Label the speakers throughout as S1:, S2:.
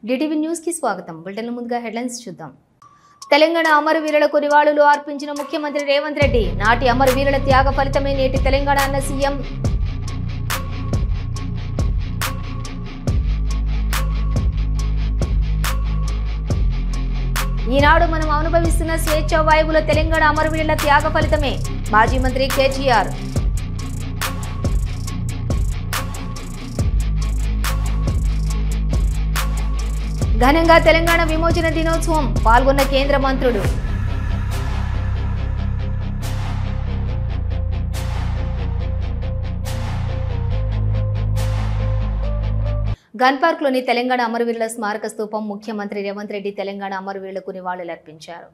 S1: DTV news కి స్వాగతం. Bulletin ముందుగా హెడ్లైన్స్ చూద్దాం. తెలంగాణ అమరవీరులకు నివాళులు అర్పించిన ముఖ్యమంత్రి రేవంత్ రెడ్డి. నాటి అమరవీరుల త్యాగ ఫలితమే నేటి తెలంగాణ అన్న సీఎం. ఈనాడు మనం అనుభవిస్తున్న స్వేచ్ఛ వాయువుల తెలంగాణ అమరవీరుల త్యాగ ఫలితమే. మాజీ మంత్రి కేటీఆర్. ఘనంగా తెలంగాణ విమోచన దినోత్సవం పాల్గొన్న కేంద్ర మంత్రులు. గన్ పార్క్ లోని తెలంగాణ అమరవీరుల స్మారక స్తూపం ముఖ్యమంత్రి రేవంత్ రెడ్డి తెలంగాణ అమరవీరులకు నివాళులర్పించారు.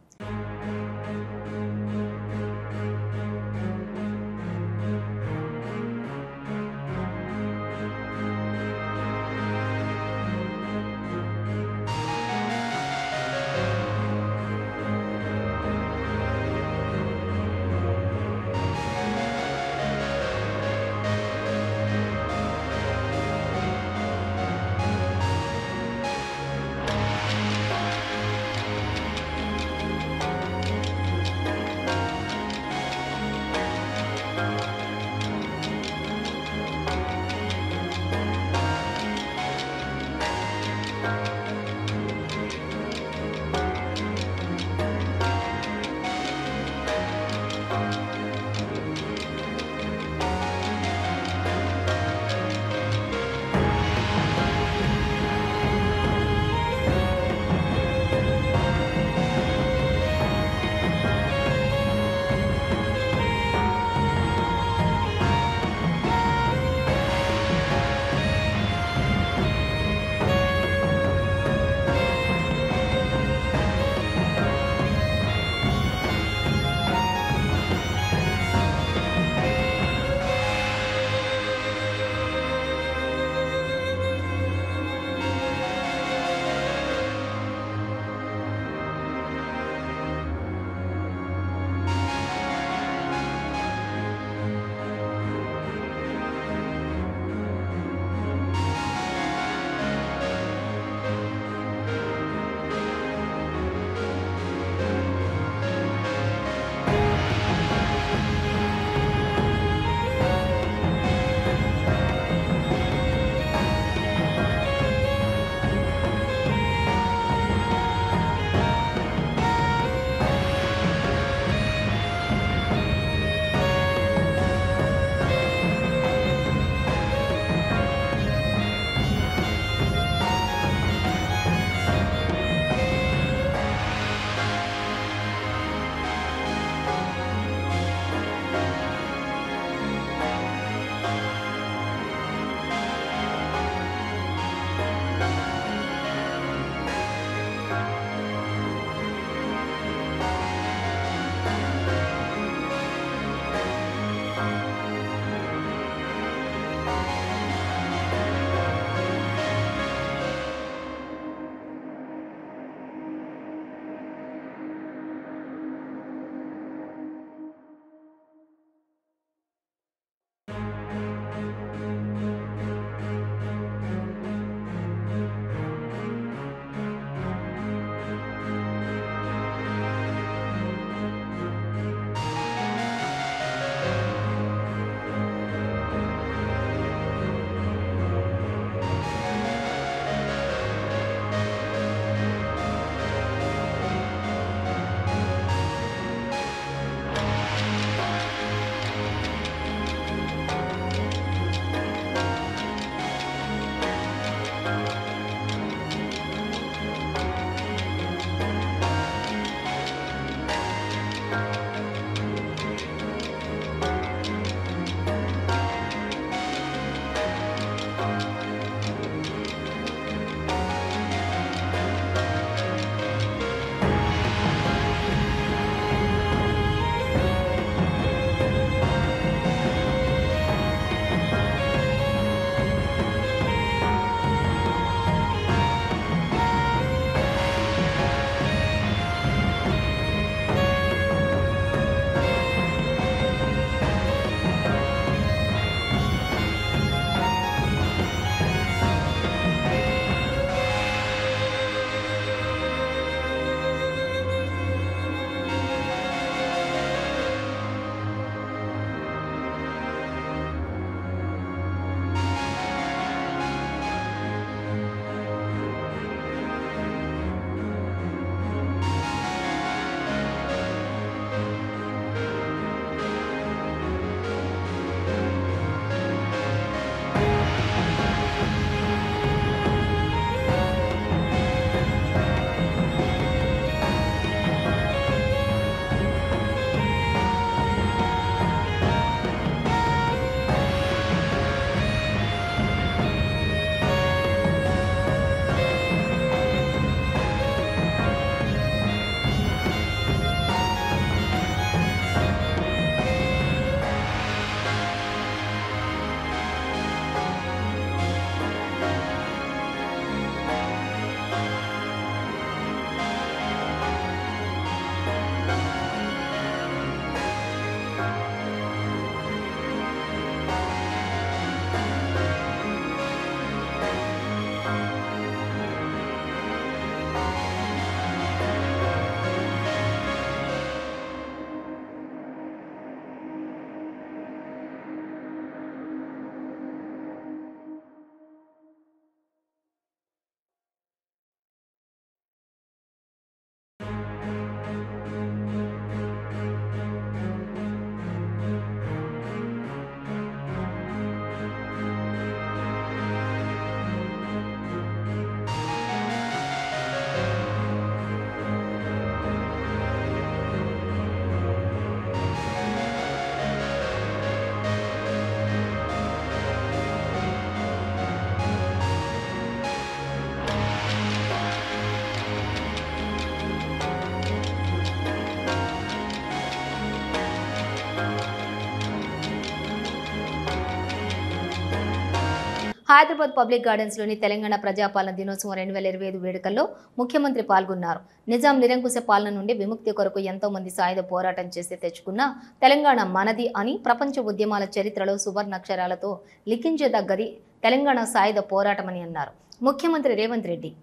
S1: హైదరాబాద్ పబ్లిక్ గార్డెన్స్లోని తెలంగాణ ప్రజాపాలన దినోత్సవం 2025 వేడుకల్లో ముఖ్యమంత్రి పాల్గొన్నారు. నిజాం నిరంకుశ పాలన నుండి విముక్తి కొరకు ఎంతో మంది సాయుధ పోరాటం చేసి తెచ్చుకున్న తెలంగాణ మనది అని ప్రపంచ ఉద్యమాల చరిత్రలో సువర్ణాక్షరాలతో లిఖించదగ్గది తెలంగాణ సాయుధ పోరాటమని అన్నారు ముఖ్యమంత్రి రేవంత్ రెడ్డి.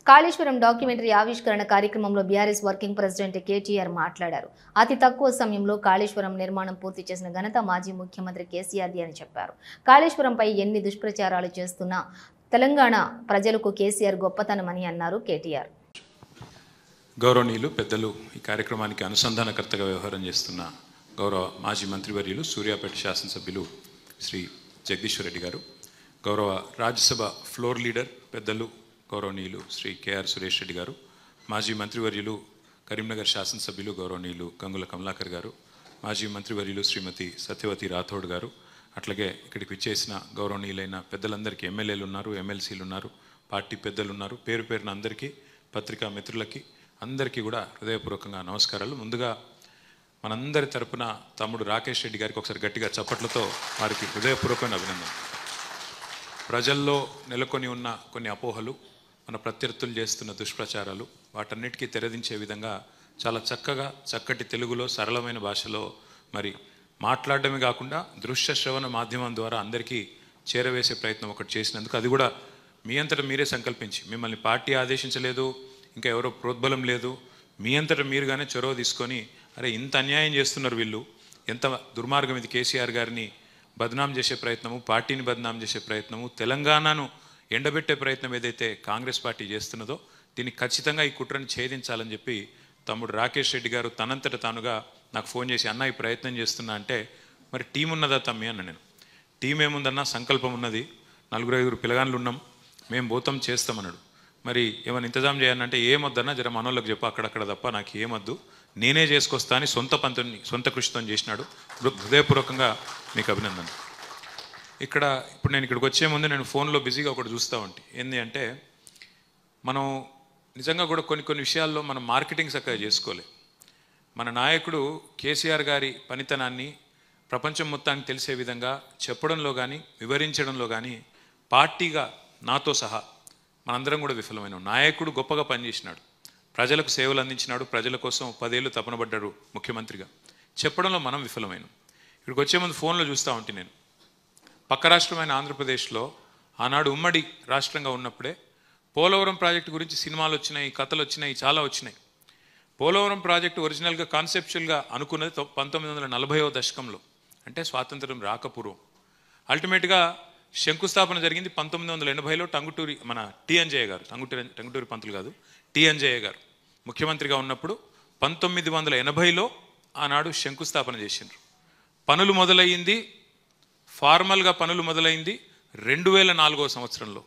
S1: కాళేశ్వరం డాక్యుమెంటరీ ఆవిష్కరణ కార్యక్రమంలో బీఆర్ఎస్ వర్కింగ్ ప్రెసిడెంట్ కేటీఆర్ మాట్లాడారు. అతి తక్కువ సమయంలో కాళేశ్వరం నిర్మాణం పూర్తి చేసిన ఘనత మాజీ ముఖ్యమంత్రి కేసీఆర్ది అని చెప్పారు. కాళేశ్వరంపై ఎన్ని దుష్ప్రచారాలు చేస్తున్నా తెలంగాణ ప్రజలకు కేసీఆర్ గొప్పతనమని అన్నారు కేటీఆర్.
S2: గౌరవనీయులు పెద్దలు, ఈ కార్యక్రమానికి అనుసంధానకర్తగా వ్యవహారం చేస్తున్న గౌరవ మాజీ మంత్రివర్యులు సూర్యాపేట శాసనసభ్యులు శ్రీ జగదీశ్వర్ రెడ్డి గారు, గౌరవ రాజ్యసభ ఫ్లోర్ లీడర్ పెద్దలు గౌరవనీయులు శ్రీ కేఆర్ సురేష్ రెడ్డి గారు, మాజీ మంత్రివర్యులు కరీంనగర్ శాసనసభ్యులు గౌరవనీయులు గంగుల కమలాకర్ గారు, మాజీ మంత్రివర్యులు శ్రీమతి సత్యవతి రాథోడ్ గారు, అట్లాగే ఇక్కడికి విచ్చేసిన గౌరవనీయులైన పెద్దలందరికీ ఎమ్మెల్యేలు ఉన్నారు, ఎమ్మెల్సీలు ఉన్నారు, పార్టీ పెద్దలు ఉన్నారు, పేరు పేరున అందరికీ, పత్రికా మిత్రులకి అందరికీ కూడా హృదయపూర్వకంగా నమస్కారాలు. ముందుగా మనందరి తరపున తమ్ముడు రాకేష్ రెడ్డి గారికి ఒకసారి గట్టిగా చప్పట్లతో వారికి హృదయపూర్వకమైన అభినందన. ప్రజల్లో నెలకొని ఉన్న కొన్ని అపోహలు, మన ప్రత్యర్థులు చేస్తున్న దుష్ప్రచారాలు, వాటన్నిటికీ తెరదించే విధంగా చాలా చక్కగా చక్కటి తెలుగులో సరళమైన భాషలో మరి మాట్లాడడమే కాకుండా దృశ్య శ్రవణ మాధ్యమం ద్వారా అందరికీ చేరవేసే ప్రయత్నం ఒకటి చేసినందుకు, అది కూడా మీ అంతటా మీరే సంకల్పించి, మిమ్మల్ని పార్టీ ఆదేశించలేదు, ఇంకా ఎవరో ప్రోద్బలం లేదు, మీ అంతటా మీరుగానే చొరవ తీసుకొని అరే ఇంత అన్యాయం చేస్తున్నారు వీళ్ళు, ఎంత దుర్మార్గం ఇది, కేసీఆర్ గారిని బదనాం చేసే ప్రయత్నము, పార్టీని బదనాం చేసే ప్రయత్నము, తెలంగాణను ఎండబెట్టే ప్రయత్నం ఏదైతే కాంగ్రెస్ పార్టీ చేస్తున్నదో దీన్ని ఖచ్చితంగా ఈ కుట్రని ఛేదించాలని చెప్పి తమ్ముడు రాకేష్ రెడ్డి గారు తనంతట తానుగా నాకు ఫోన్ చేసి, అన్న ఈ ప్రయత్నం చేస్తున్నా అంటే, మరి టీం ఉన్నదా తమ్మి అన్న. నేను టీం ఏముందన్నా, సంకల్పం ఉన్నది, 4-5 పిల్లగాళ్ళు ఉన్నాం, మేము పోతాం చేస్తామన్నాడు. మరి ఏమైనా ఇంతజాం చేయాలంటే ఏమొద్దన్నా జర మనోళ్ళకి చెప్పు, అక్కడక్కడ తప్ప నాకు ఏమొద్దు, నేనే చేసుకొస్తా అని సొంత కృషితో చేసినాడు. హృదయపూర్వకంగా మీకు అభినందన. ఇప్పుడు నేను ఇక్కడికి వచ్చే ముందు నేను ఫోన్లో బిజీగా ఒకటి చూస్తూ ఉంటాను. ఏంటి అంటే మనం నిజంగా కూడా కొన్ని విషయాల్లో మనం మార్కెటింగ్ చక్కగా చేసుకోలేదు. మన నాయకుడు కేసీఆర్ గారి పనితనాన్ని ప్రపంచం మొత్తానికి తెలిసే విధంగా చెప్పడంలో కానీ వివరించడంలో కానీ పార్టీగా నాతో సహా మనందరం కూడా విఫలమైన. నాయకుడు గొప్పగా పనిచేసినాడు, ప్రజలకు సేవలు అందించినాడు, ప్రజల కోసం 10 ఏళ్ళు తపనబడ్డాడు ముఖ్యమంత్రిగా. చెప్పడంలో మనం విఫలమైన. ఇక్కడికి వచ్చే ముందు ఫోన్లో చూస్తూ ఉంటే నేను పక్క రాష్ట్రమైన ఆంధ్రప్రదేశ్లో ఆనాడు ఉమ్మడి రాష్ట్రంగా ఉన్నప్పుడే పోలవరం ప్రాజెక్టు గురించి సినిమాలు వచ్చినాయి, కథలు వచ్చినాయి, చాలా వచ్చినాయి. పోలవరం ప్రాజెక్టు ఒరిజినల్గా కాన్సెప్చువల్గా అనుకున్నది 1940వ దశకంలో, అంటే స్వాతంత్రం రాకపూర్వం. అల్టిమేట్గా శంకుస్థాపన జరిగింది 1980లో. టంగుటూరి మన టి అంజయ్య గారు, టంగుటూరి పంతులు కాదు, టి అంజయ్య గారు ముఖ్యమంత్రిగా ఉన్నప్పుడు 1980లో ఆనాడు శంకుస్థాపన చేసిండ్రు. పనులు మొదలయ్యింది, ఫార్మల్గా పనులు మొదలైంది 2004వ సంవత్సరంలో.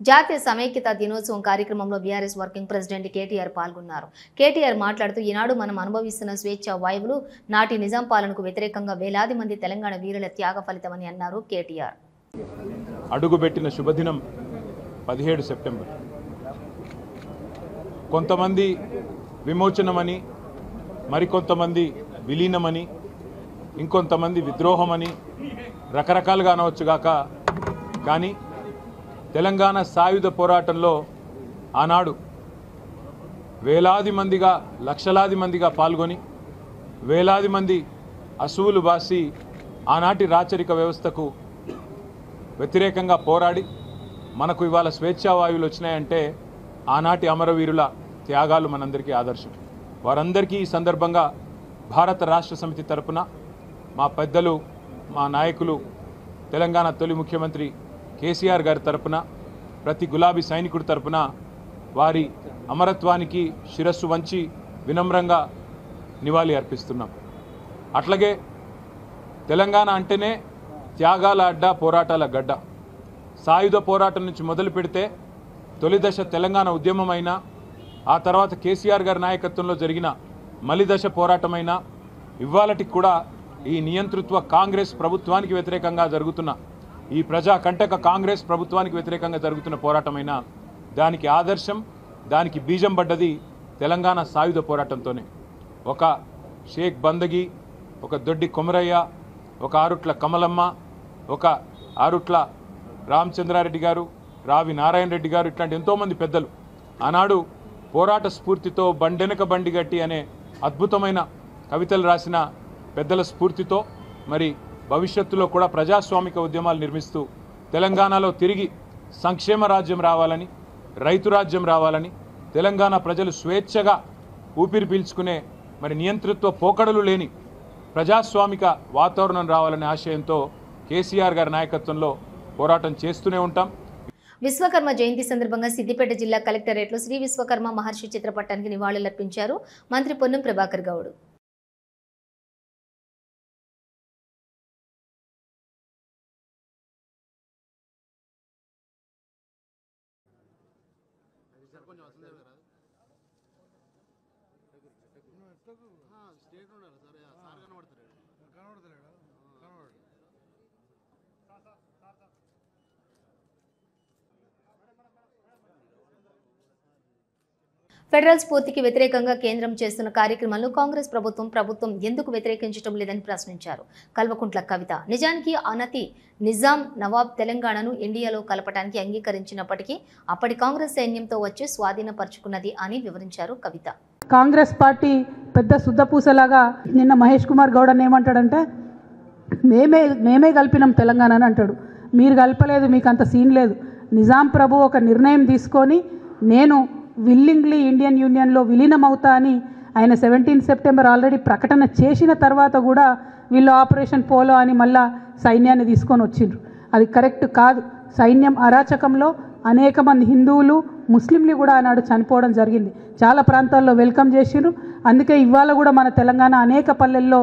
S1: జాతీయ సమైక్యత దినోత్సవం కార్యక్రమంలో బీఆర్ఎస్ వర్కింగ్ ప్రెసిడెంట్ కేటీఆర్ పాల్గొన్నారు. కేటీఆర్ మాట్లాడుతూ ఈనాడు మనం అనుభవిస్తున్న స్వేచ్ఛ వాయువులు నాటి నిజాం పాలనకు వ్యతిరేకంగా వేలాది మంది తెలంగాణ వీరుల త్యాగ ఫలితమని అన్నారు. కేటీఆర్
S3: అడుగుబెట్టిన శుభదినం 17 సెప్టెంబర్. కొంతమంది విమోచనమని, మరికొంతమంది విలీనమని, ఇంకొంతమంది విద్రోహమని రకరకాలుగా అనవచ్చుగాక, కానీ తెలంగాణ సాయుధ పోరాటంలో ఆనాడు వేలాది మందిగా, లక్షలాది మందిగా పాల్గొని వేలాది మంది అసువులు బాసి ఆనాటి రాచరిక వ్యవస్థకు వ్యతిరేకంగా పోరాడి మనకు ఇవాళ స్వేచ్ఛావాయువులు వచ్చినాయంటే ఆనాటి అమరవీరుల త్యాగాలు మనందరికీ ఆదర్శం. వారందరికీ ఈ సందర్భంగా భారత రాష్ట్ర సమితి తరపున మా పెద్దలు, మా నాయకులు, తెలంగాణ తొలి ముఖ్యమంత్రి కేసీఆర్ గారి తరపున, ప్రతి గులాబీ సైనికుడి తరపున వారి అమరత్వానికి శిరస్సు వంచి వినమ్రంగా నివాళి అర్పిస్తున్నాం. అట్లాగే తెలంగాణ అంటేనే త్యాగాల అడ్డ, పోరాటాల గడ్డ. సాయుధ పోరాటం నుంచి మొదలు పెడితే తొలి దశ తెలంగాణ ఉద్యమమైనా, ఆ తర్వాత కేసీఆర్ గారి నాయకత్వంలో జరిగిన మలిదశ పోరాటమైనా, ఇవాళటికి కూడా ఈ నియంతృత్వ కాంగ్రెస్ ప్రభుత్వానికి వ్యతిరేకంగా జరుగుతున్న, ఈ ప్రజా కంటక కాంగ్రెస్ ప్రభుత్వానికి వ్యతిరేకంగా జరుగుతున్న పోరాటమైనా దానికి ఆదర్శం, దానికి బీజం పడ్డది తెలంగాణ సాయుధ పోరాటంతోనే. ఒక షేక్ బందగి, ఒక దొడ్డి కొమరయ్య, ఒక ఆరుట్ల కమలమ్మ, ఒక ఆరుట్ల రామచంద్రారెడ్డి గారు, రావి నారాయణ రెడ్డి గారు, ఇట్లాంటి ఎంతోమంది పెద్దలు ఆనాడు పోరాట స్ఫూర్తితో బండెనక బండి గట్టి అనే అద్భుతమైన కవితలు రాసిన పెద్దల స్ఫూర్తితో మరి భవిష్యత్తులో కూడా ప్రజాస్వామిక ఉద్యమాలు నిర్మిస్తూ తెలంగాణలో తిరిగి సంక్షేమ రాజ్యం రావాలని, రైతు రాజ్యం రావాలని, తెలంగాణ ప్రజలు స్వేచ్ఛగా ఊపిరి పీల్చుకునే మరి నియంతృత్వ పోకడలు లేని ప్రజాస్వామిక వాతావరణం రావాలనే ఆశయంతో కేసీఆర్ గారి నాయకత్వంలో పోరాటం చేస్తూనే ఉంటాం.
S1: విశ్వకర్మ జయంతి సందర్భంగా సిద్దిపేట జిల్లా కలెక్టరేట్లో శ్రీ విశ్వకర్మ మహర్షి చిత్రపటానికి నివాళులర్పించారు మంత్రి పొన్నం ప్రభాకర్ గౌడ్. ఫెడరల్ స్ఫూర్తికి వ్యతిరేకంగా కేంద్రం చేస్తున్న కార్యక్రమాలను కాంగ్రెస్ ప్రభుత్వం ఎందుకు వ్యతిరేకించడం లేదని ప్రశ్నించారు కల్వకుంట్ల కవిత. నిజానికి అనతి నిజాం నవాబ్ తెలంగాణను ఇండియాలో కలపడానికి అంగీకరించినప్పటికీ అప్పటి కాంగ్రెస్ సైన్యంతో వచ్చి స్వాధీనపరుచుకున్నది అని వివరించారు కవిత.
S4: కాంగ్రెస్ పార్టీ పెద్ద శుద్ధపూసలాగా నిన్న మహేష్ కుమార్ గౌడ్ అని ఏమంటాడంటే మేమే కలిపినాం తెలంగాణ అని అంటాడు. మీరు కలపలేదు, మీకు అంత సీన్ లేదు. నిజాం ప్రభు ఒక నిర్ణయం తీసుకొని నేను విల్లింగ్లీ ఇండియన్ యూనియన్లో విలీనం అవుతా అని ఆయన 17 సెప్టెంబర్ ఆల్రెడీ ప్రకటన చేసిన తర్వాత కూడా వీళ్ళు ఆపరేషన్ పోలో అని మళ్ళా సైన్యాన్ని తీసుకొని వచ్చిండ్రు. అది కరెక్ట్ కాదు. సైన్యం అరాచకంలో అనేక మంది హిందువులు, ముస్లింలు కూడా ఆనాడు చనిపోవడం జరిగింది. చాలా ప్రాంతాల్లో వెల్కమ్ చేసిండ్రు. అందుకే ఇవాళ కూడా మన తెలంగాణ అనేక పల్లెల్లో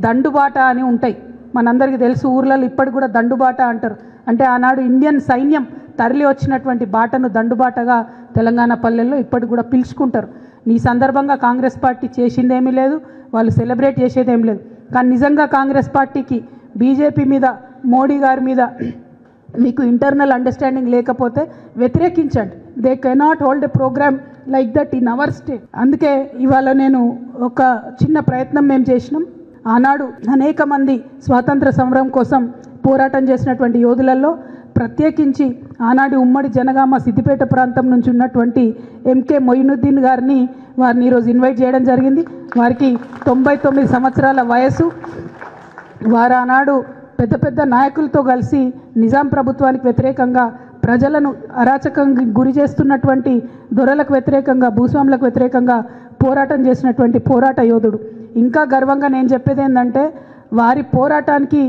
S4: దండుబాట అని ఉంటాయి. మనందరికీ తెలుసు, ఊర్లలో ఇప్పటికి కూడా దండుబాట అంటారు. అంటే ఆనాడు ఇండియన్ సైన్యం తరలి వచ్చినటువంటి బాటను దండుబాటగా తెలంగాణ పల్లెల్లో ఇప్పటికి కూడా పిలుచుకుంటారు. ఈ సందర్భంగా కాంగ్రెస్ పార్టీ చేసిందేమీ లేదు, వాళ్ళు సెలబ్రేట్ చేసేదేమీ లేదు. కానీ నిజంగా కాంగ్రెస్ పార్టీకి బీజేపీ మీద, మోడీ గారి మీద మీకు ఇంటర్నల్ అండర్స్టాండింగ్ లేకపోతే వ్యతిరేకించండి. They cannot hold a programme like that in our state. అందుకే ఇవాళ నేను ఒక చిన్న ప్రయత్నం మేము చేసినాం. ఆనాడు అనేక మంది స్వాతంత్ర సమరం కోసం పోరాటం చేసినటువంటి యోధులలో ప్రత్యేకించి ఆనాడు ఉమ్మడి జనగామ సిద్దిపేట ప్రాంతం నుంచి ఉన్నటువంటి ఎంకే మొయినుద్దీన్ గారిని ఈరోజు ఇన్వైట్ చేయడం జరిగింది. వారికి 99 సంవత్సరాల వయసు. వారు ఆనాడు పెద్ద పెద్ద నాయకులతో కలిసి నిజాం ప్రభుత్వానికి వ్యతిరేకంగా, ప్రజలను అరాచకంగా గురి చేస్తున్నటువంటి దొరలకు వ్యతిరేకంగా, భూస్వాములకు వ్యతిరేకంగా పోరాటం చేసినటువంటి పోరాట యోధుడు. ఇంకా గర్వంగా నేను చెప్పేది ఏంటంటే, వారి పోరాటానికి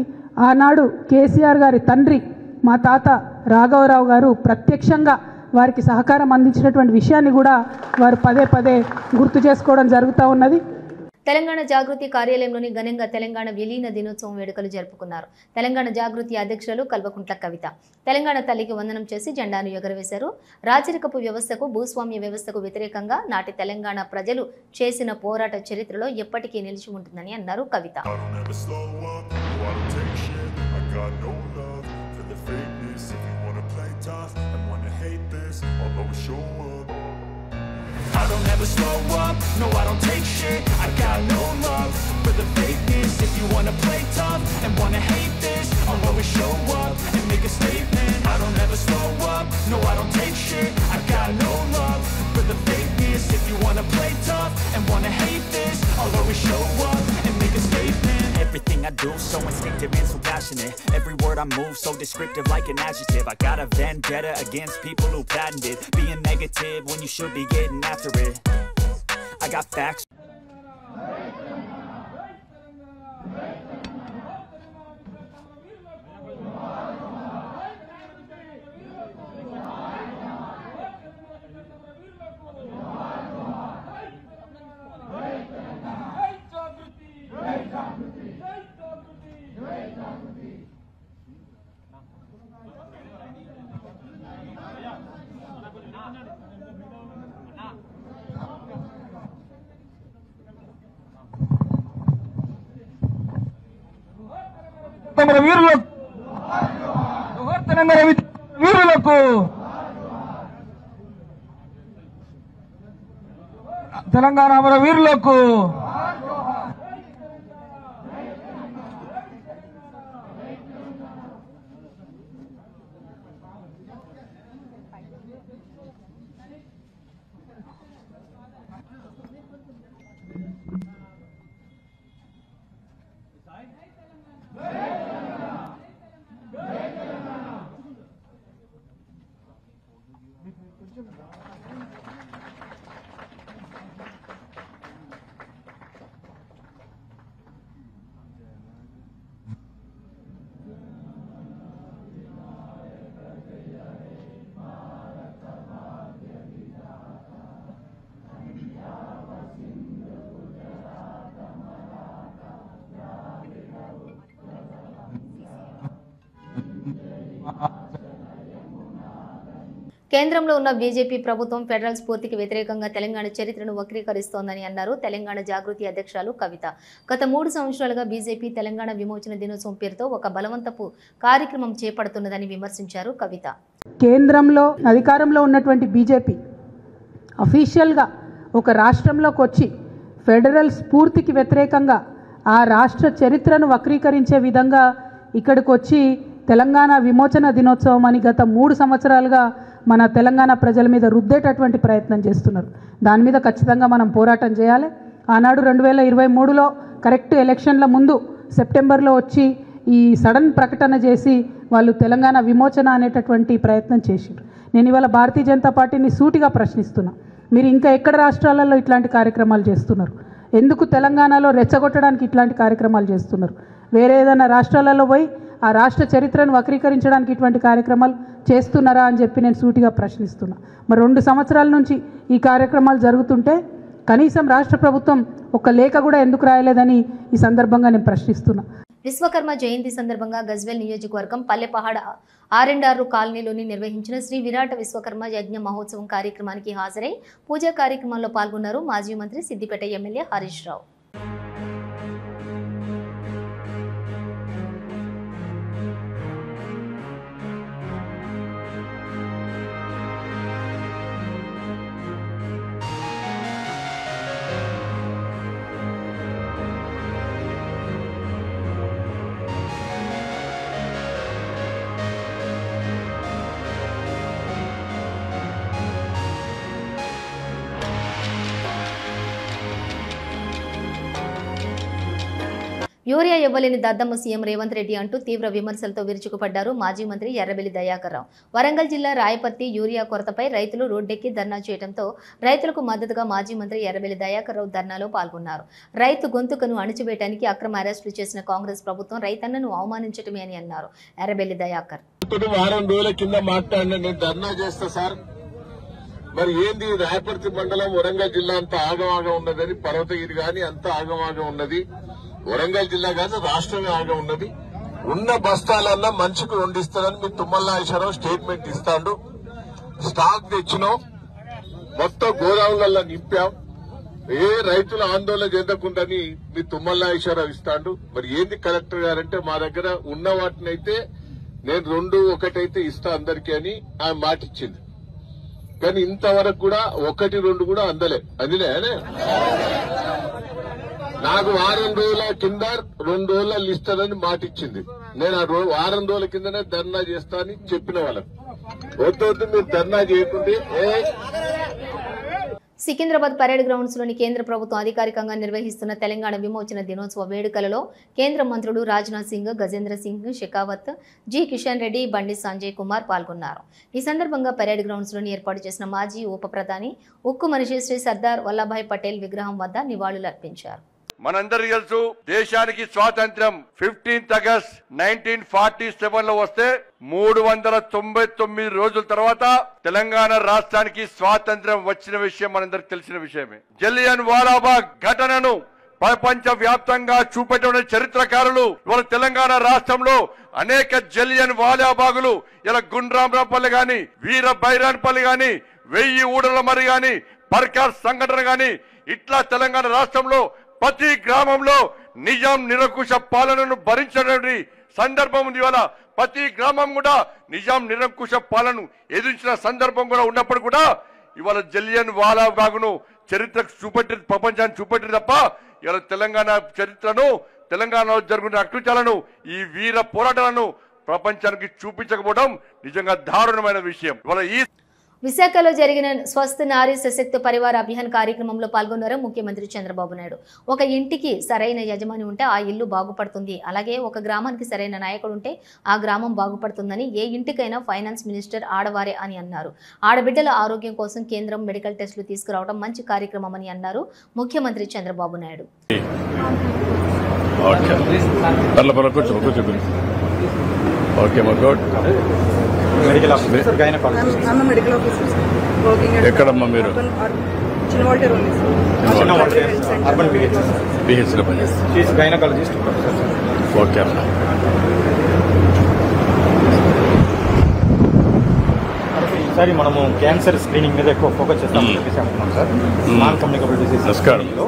S4: ఆనాడు కేసీఆర్ గారి తండ్రి మా తాత రాఘవరావు గారు ప్రత్యక్షంగా వారికి సహకారం అందించినటువంటి విషయాన్ని కూడా వారు పదే పదే గుర్తు చేసుకోవడం జరుగుతూ ఉన్నది.
S1: తెలంగాణ జాగృతి కార్యాలయంలోని ఘనంగా తెలంగాణ విలీన దినోత్సవం వేడుకలు జరుపుకున్నారు. తెలంగాణ జాగృతి అధ్యక్షులు కల్వకుంట్ల కవిత తెలంగాణ తల్లికి వందనం చేసి జెండాను ఎగురవేశారు. రాచరికపు వ్యవస్థకు, భూస్వామ్య వ్యవస్థకు వ్యతిరేకంగా నాటి తెలంగాణ ప్రజలు చేసిన పోరాట చరిత్రలో ఎప్పటికీ నిలిచి ఉంటుందని అన్నారు కవిత.
S5: I don't ever slow up, no I don't take shit. I got no love for the fakeness. If you wanna play tough and wanna hate this, I'll always show up and make a statement. I don't ever slow up, no I don't take shit. I got no love for the fakeness. If you wanna play tough and wanna hate this, I'll always show up and make a statement. Everything I do so instinctive and so passionate. Every word I move so descriptive like an adjective. I got a vendetta against people who patented being negative when you should be getting after it. I got facts.
S6: వీరులకు తెలంగాణ అమర వీరులకు
S1: కేంద్రంలో ఉన్న BJP ప్రభుత్వం federal స్ఫూర్తికి వ్యతిరేకంగా తెలంగాణ చరిత్రను వక్రీకరిస్తోందని అన్నారు తెలంగాణ జాగృతి అధ్యక్షులు కవిత. గత 3 సంవత్సరాలుగా బీజేపీ తెలంగాణ విమోచన దినోత్సవం పేరుతో ఒక బలవంతపు కార్యక్రమం చేపడుతున్నదని విమర్శించారు కవిత.
S4: కేంద్రంలో అధికారంలో ఉన్నటువంటి బీజేపీ అఫీషియల్గా ఒక రాష్ట్రంలోకి వచ్చి ఫెడరల్ స్ఫూర్తికి వ్యతిరేకంగా ఆ రాష్ట్ర చరిత్రను వక్రీకరించే విధంగా ఇక్కడికి వచ్చి తెలంగాణ విమోచన దినోత్సవం అని గత 3 సంవత్సరాలుగా మన తెలంగాణ ప్రజల మీద రుద్దేటటువంటి ప్రయత్నం చేస్తున్నారు. దాని మీద ఖచ్చితంగా మనం పోరాటం చేయాలి. ఆనాడు 2023లో కరెక్ట్ ఎలక్షన్ల ముందు సెప్టెంబర్లో వచ్చి ఈ సడన్ ప్రకటన చేసి వాళ్ళు తెలంగాణ విమోచన అనేటటువంటి ప్రయత్నం చేశారు. నేను ఇవాళ భారతీయ జనతా పార్టీని సూటిగా ప్రశ్నిస్తున్నా, మీరు ఇంకా ఎక్కడ రాష్ట్రాలలో ఇట్లాంటి కార్యక్రమాలు చేస్తున్నారు? ఎందుకు తెలంగాణలో రెచ్చగొట్టడానికి ఇట్లాంటి కార్యక్రమాలు చేస్తున్నారు? వేరే ఏదైనా రాష్ట్రాలలో పోయి ఆ రాష్ట్ర చరిత్రను వక్రీకరించడానికి ఇటువంటి కార్యక్రమాలు చేస్తున్నారా అని చెప్పి నేను సూటిగా ప్రశ్నిస్తున్నా. మరి 2 సంవత్సరాల నుంచి ఈ కార్యక్రమాలు జరుగుతుంటే కనీసం రాష్ట్ర ప్రభుత్వం ఒక లేఖ కూడా ఎందుకు రాయలేదని ఈ సందర్భంగా నేను ప్రశ్నిస్తున్నా.
S1: విశ్వకర్మ జయంతి సందర్భంగా గజ్వేల్ నియోజకవర్గం పల్లెపహాడ R&R కాలనీలోని నిర్వహించిన శ్రీ విరాట విశ్వకర్మ యజ్ఞ మహోత్సవం కార్యక్రమానికి హాజరై పూజా కార్యక్రమంలో పాల్గొన్నారు మాజీ మంత్రి సిద్దిపేట ఎమ్మెల్యే హరీష్ రావు. యూరియా ఇవ్వలేని దద్దమ్మ సీఎం రేవంత్ రెడ్డి అంటూ తీవ్ర విమర్శలతో విరుచుకుపడ్డారు మాజీ మంత్రి ఎర్రబెల్లి దయాకర్ రావు. వరంగల్ జిల్లా రాయపర్తి యూరియా కొరతపై రైతులు రోడ్డెక్కి ధర్నా చేయడంతో రైతులకు మద్దతుగా మాజీ మంత్రి ఎర్రబెల్లి దయాకర్ రావు ధర్నాలో పాల్గొన్నారు. రైతు గొంతుకను అణిచివేయడానికి అక్రమ అరెస్టులు చేసిన కాంగ్రెస్ ప్రభుత్వం రైతన్నను అవమానించటమే అని అన్నారు ఎర్రబెల్లి దయాకర్.
S7: వారం రోజుల కింద మాట్లాడిన నేను ధర్నా చేస్తా సార్, మరి ఏంది రాయపర్తి మండలం వరంగల్ జిల్లా అంతా ఆగమాగం ఉన్నదని, పర్వతగిరి గాని అంతా ఆగమాగం ఉన్నది, వరంగల్ జిల్లా కాదు రాష్ట్రమే ఆగా ఉన్నది, ఉన్న బస్తాలన్నా మంచికి వండిస్తారని మీ తుమ్మల నాగేశ్వరరావు స్టేట్మెంట్ ఇస్తాడు. స్టాక్ తెచ్చినాం, మొత్తం గోదాములలో నింపాం, ఏ రైతులు ఆందోళన చెందకుండాని మీ తుమ్మల నాగేశ్వరరావు ఇస్తాడు. మరి ఏంది కలెక్టర్ గారంటే మా దగ్గర ఉన్న వాటినైతే నేను 2 ఒకటైతే ఇస్తా అందరికీ అని ఆమె మాట ఇచ్చింది. కానీ ఇంతవరకు కూడా 1, 2 కూడా అందిలే. నాకు వారం రోజుల కింద 2 రోజుల ఇస్తానని మాట ఇచ్చింది. నేను ఆ వారం రోజుల కిందనే ధర్నా చేస్తా అని చెప్పిన వాళ్ళకి. వద్దు మీరు ధర్నా చేయకుండి.
S1: సికింద్రాబాద్ పరేడ్ గ్రౌండ్స్ లోని కేంద్ర ప్రభుత్వం అధికారికంగా నిర్వహిస్తున్న తెలంగాణ విమోచన దినోత్సవ వేడుకలలో కేంద్ర మంత్రులు రాజ్నాథ్ సింగ్, గజేంద్ర సింగ్ షెకావత్, జి కిషన్ రెడ్డి, బండి సంజయ్ కుమార్ పాల్గొన్నారు. ఈ సందర్భంగా పరేడ్ గ్రౌండ్స్ లోని ఏర్పాటు చేసిన మాజీ ఉప ప్రధాని ఉక్కు మనిషి శ్రీ సర్దార్ వల్లభాయ్ పటేల్ విగ్రహం వద్ద నివాళులర్పించారు.
S8: మనందరికీ తెలుసు, దేశానికి స్వాతంత్ర్యం 15 ఆగస్ట్ 1947 లో వస్తే 399 రోజుల తర్వాత తెలంగాణ రాష్ట్రానికి స్వాతంత్ర్యం వచ్చిన విషయం మనందరికి తెలిసిన విషయమే. జలియన్ వాలాబాగ్ ఘటనను ప్రపంచ వ్యాప్తంగా చూపెట్టిన చరిత్రకారులు ఇవాళ తెలంగాణ రాష్ట్రంలో అనేక జలియన్ వాలాబాగులు ఇలా గుండ్రాంపల్లి గాని, వీర బైరాన్పల్లి గాని, 1000 ఊడల మరి గాని, పర్కార్ సంఘటన గాని, ఇట్లా తెలంగాణ రాష్ట్రంలో ప్రతి గ్రామంలో నిజాం నిరంకుశ పాలనను భరించినటువంటి సందర్భం ఉంది. ఇవాళ ప్రతి గ్రామం కూడా నిజాం నిరంకుశ పాలనను ఎదిరించిన సందర్భం కూడా ఉన్నప్పుడు కూడా ఇవాళ జలియన్ వాలాబాగ్ను చరిత్రకు చూపెట్టి ప్రపంచాన్ని చూపెట్టి తప్ప ఇవాళ తెలంగాణ చరిత్రను, తెలంగాణలో జరుగుతున్న అకృత్యాలను, ఈ వీర పోరాటాలను ప్రపంచానికి చూపించకపోవడం నిజంగా దారుణమైన విషయం. ఇవాళ ఈ
S1: విశాఖలో జరిగిన స్వస్థ నారీ సశక్త పరివార అభియాన్ కార్యక్రమంలో పాల్గొన్నారు ముఖ్యమంత్రి చంద్రబాబు నాయుడు. ఒక ఇంటికి సరైన యజమాని ఉంటే ఆ ఇల్లు బాగుపడుతుంది, అలాగే ఒక గ్రామానికి సరైన నాయకుడు ఉంటే ఆ గ్రామం బాగుపడుతుందని, ఏ ఇంటికైనా ఫైనాన్స్ మినిస్టర్ ఆడవారే అని అన్నారు. ఆడబిడ్డల ఆరోగ్యం కోసం కేంద్రం మెడికల్ టెస్టులు తీసుకురావడం మంచి కార్యక్రమం అని అన్నారు ముఖ్యమంత్రి Chandrababu Naidu.
S9: Medical officer, gynaecologist. Medical officer ఎక్కడమ్మా మీరు? అర్బన్ పిహెచ్లో పనిచేస్తారు. గైనకాలజిస్ట్. ఓకే అమ్మా. ఈసారి మనము క్యాన్సర్ స్క్రీనింగ్ మీద ఎక్కువ ఫోకస్ చేస్తామని చెప్పేసి అనుకున్నాం సార్. నాన్ కమ్యూనికబుల్ డిసీజ్ స్క్రీనింగ్లో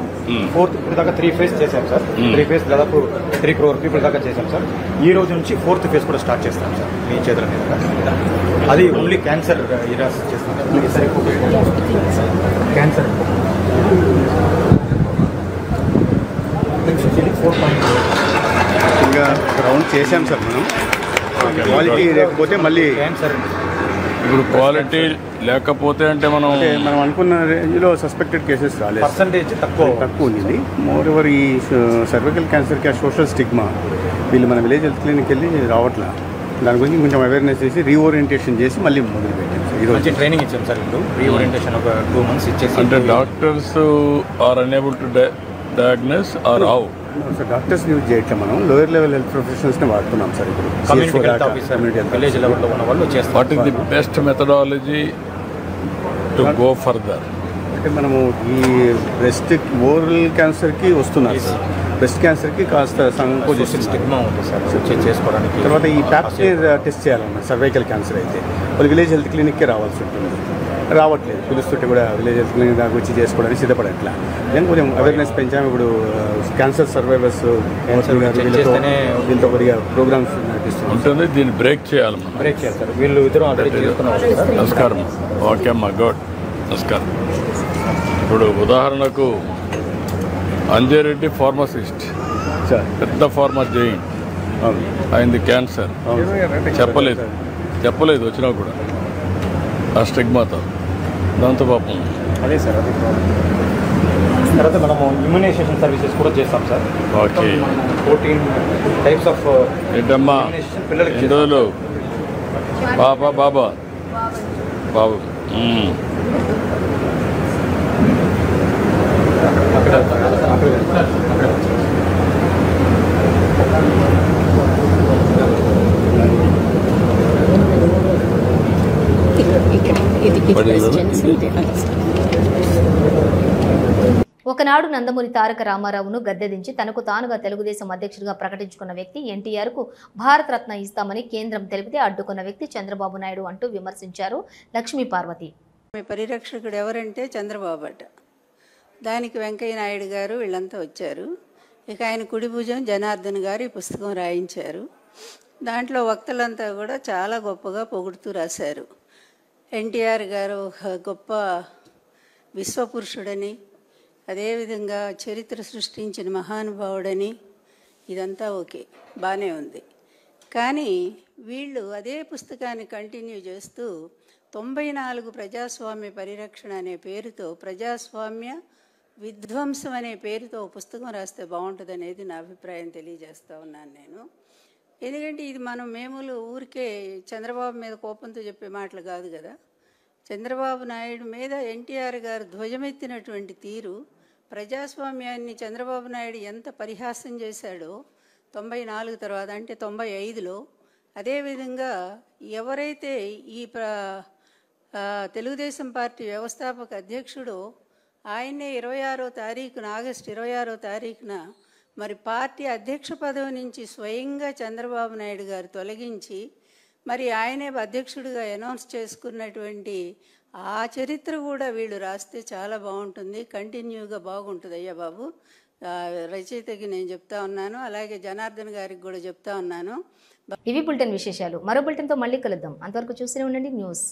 S9: 4th ఇప్పుడు దాకా 3 ఫేజ్ చేశాం సార్. 3 ఫేజ్ దాదాపు 3 crore పీపుల్ దాకా చేశాం సార్. ఈ రోజు నుంచి 4th ఫేజ్ కూడా స్టార్ట్ చేస్తాం సార్ మీ చేతుల మీద. అది ఓన్లీ క్యాన్సర్ ఇరాస్ చేస్తాం సార్. ఈసారి క్యాన్సర్ 4.0
S10: ఇంకా రౌండ్ చేశాం సార్ మనం. క్వాలిటీ లేకపోతే మళ్ళీ
S9: క్యాన్సర్.
S10: ఇప్పుడు క్వాలిటీ లేకపోతే అంటే మనం అనుకున్న రేంజ్లో సస్పెక్టెడ్ కేసెస్ రాలేదు,
S9: పర్సంటేజ్ తక్కువ
S10: ఉంది. మోర్ ఓవర్ ఈ సర్వికల్ క్యాన్సర్కి ఆ సోషల్ స్టిగ్మా వీళ్ళు మన విలేజ్ హెల్త్ క్లినిక్ వెళ్ళి రావట్లా. దాని గురించి కొంచెం అవేర్నెస్ చేసి రీఓరియంటేషన్ చేసి మళ్ళీ మొదలు పెట్టాం సార్. ఈరోజు
S9: ట్రైనింగ్ ఇచ్చాం సార్. ఇప్పుడు రీఓరియంటేషన్ ఒక 2 months ఇచ్చేసి.
S10: అంటే doctors are unable to diagnose or how? Sir doctors use చేయట్లేదు, మనం లోయర్ లెవెల్ హెల్త్ ప్రొఫెషనల్స్ని వాడుతున్నాం సార్. ఇప్పుడు
S9: కమ్యూనిటీ హెల్త్ ఆఫీసర్, విలేజ్ లెవెల్లో ఉన్న వాళ్ళు చేస్తారు.
S10: What is the best methodology to go further? అంటే మనము ఈ బ్రెస్ట్ ఓరల్ క్యాన్సర్కి వస్తున్నారు సార్. బ్రెస్ట్ క్యాన్సర్కి కాస్త సంకోచిస్తుంది,
S9: స్టిగ్మా ఉంది సార్ చేసుకోవడానికి.
S10: తర్వాత ఈ ప్యాప్స్మియర్ టెస్ట్ చేయాలన్న సర్వైకల్ క్యాన్సర్ అయితే వాళ్ళు విలేజ్ హెల్త్ క్లినిక్కే రావాల్సి ఉంటుంది. రావట్లేదు, పిలుస్తుంటే కూడా విలేజ్ హెల్త్ క్లినిక్ దాకా వచ్చి చేసుకోవడానికి సిద్ధపడట్లా. నేను కొంచెం అవేర్నెస్ పెంచాము. ఇప్పుడు క్యాన్సర్ సర్వైవర్స్ వీళ్ళతో కొద్దిగా ప్రోగ్రామ్స్
S11: ఉంటుంది. దీన్ని బ్రేక్ చేయాలి,
S9: బ్రేక్ చేయాలి సార్. వీళ్ళు ఇద్దరు ఆల్రెడీ చేసుకున్నారు.
S11: నమస్కారం. ఓకే అమ్మా, గుడ్, నమస్కారం. ఇప్పుడు ఉదాహరణకు అంజయరెడ్డి ఫార్మసిస్ట్, పెద్ద ఫార్మా చేయండి, ఆయనది క్యాన్సర్. చెప్పలేదు వచ్చినా కూడా ఆ స్టిగ్మాతో, దాంతో పాపం.
S9: అదే సార్, అది తర్వాత మనము ఇమ్యునైజేషన్ సర్వీసెస్ కూడా చేస్తాం సార్.
S11: ఓకే,
S9: 14 టైప్స్ ఆఫ్
S11: ఏంటమ్మా ఎన్ని రోజులు బాబా బాబా బాబు
S1: ఒకనాడు నందమూరి తారక రామారావును గద్దెదించి తనకు తానుగా తెలుగుదేశం అధ్యక్షుడిగా ప్రకటించుకున్న వ్యక్తి ఎన్టీఆర్కు భారతరత్న ఇస్తామని కేంద్రం తెలిపితే అడ్డుకున్న వ్యక్తి చంద్రబాబు నాయుడు అంటూ విమర్శించారు లక్ష్మీ పార్వతి.
S12: పరిరక్షకుడు ఎవరంటే చంద్రబాబు అట. దానికి వెంకయ్య నాయుడు గారు వీళ్ళంతా వచ్చారు. ఇక ఆయన కుడి భుజం జనార్దన్ గారు ఈ పుస్తకం రాయించారు. దాంట్లో వక్తలంతా కూడా చాలా గొప్పగా పొగుడుతూ రాశారు. ఎన్టీఆర్ గారు ఒక గొప్ప విశ్వపురుషుడని, అదేవిధంగా చరిత్ర సృష్టించిన మహానుభావుడని, ఇదంతా ఓకే, బాగానే ఉంది. కానీ వీళ్ళు అదే పుస్తకాన్ని కంటిన్యూ చేస్తూ 94 ప్రజాస్వామ్య పరిరక్షణ అనే పేరుతో ప్రజాస్వామ్య విధ్వంసం అనే పేరుతో పుస్తకం రాస్తే బాగుంటుంది అనేది నా అభిప్రాయం తెలియజేస్తూ ఉన్నాను నేను. ఎందుకంటే ఇది మేము ఊరికే చంద్రబాబు మీద కోపంతో చెప్పే మాటలు కాదు కదా. చంద్రబాబు నాయుడు మీద ఎన్టీఆర్ గారు ధ్వజమెత్తినటువంటి తీరు, ప్రజాస్వామ్యాన్ని చంద్రబాబు నాయుడు ఎంత పరిహాసం చేశాడో 94 తర్వాత, అంటే 95లో. అదేవిధంగా ఎవరైతే ఈ తెలుగుదేశం పార్టీ వ్యవస్థాపక అధ్యక్షుడు ఆయనే 26వ తారీఖున, ఆగస్టు 26వ తారీఖున మరి పార్టీ అధ్యక్ష పదవి నుంచి స్వయంగా చంద్రబాబు నాయుడు గారు తొలగించి మరి ఆయనే అధ్యక్షుడిగా అనౌన్స్ చేసుకున్నటువంటి ఆ చరిత్ర కూడా వీళ్ళు రాస్తే చాలా బాగుంటుంది, కంటిన్యూగా బాగుంటుంది. అయ్యా బాబు, రచయితకి నేను చెప్తా ఉన్నాను, అలాగే జనార్దన్ గారికి కూడా చెప్తా ఉన్నాను.
S1: ఇవి బులెటిన్ విశేషాలు. మరో బులెటిన్తో మళ్ళీ కలుద్దాం. అంతవరకు చూస్తూనే ఉండండి న్యూస్.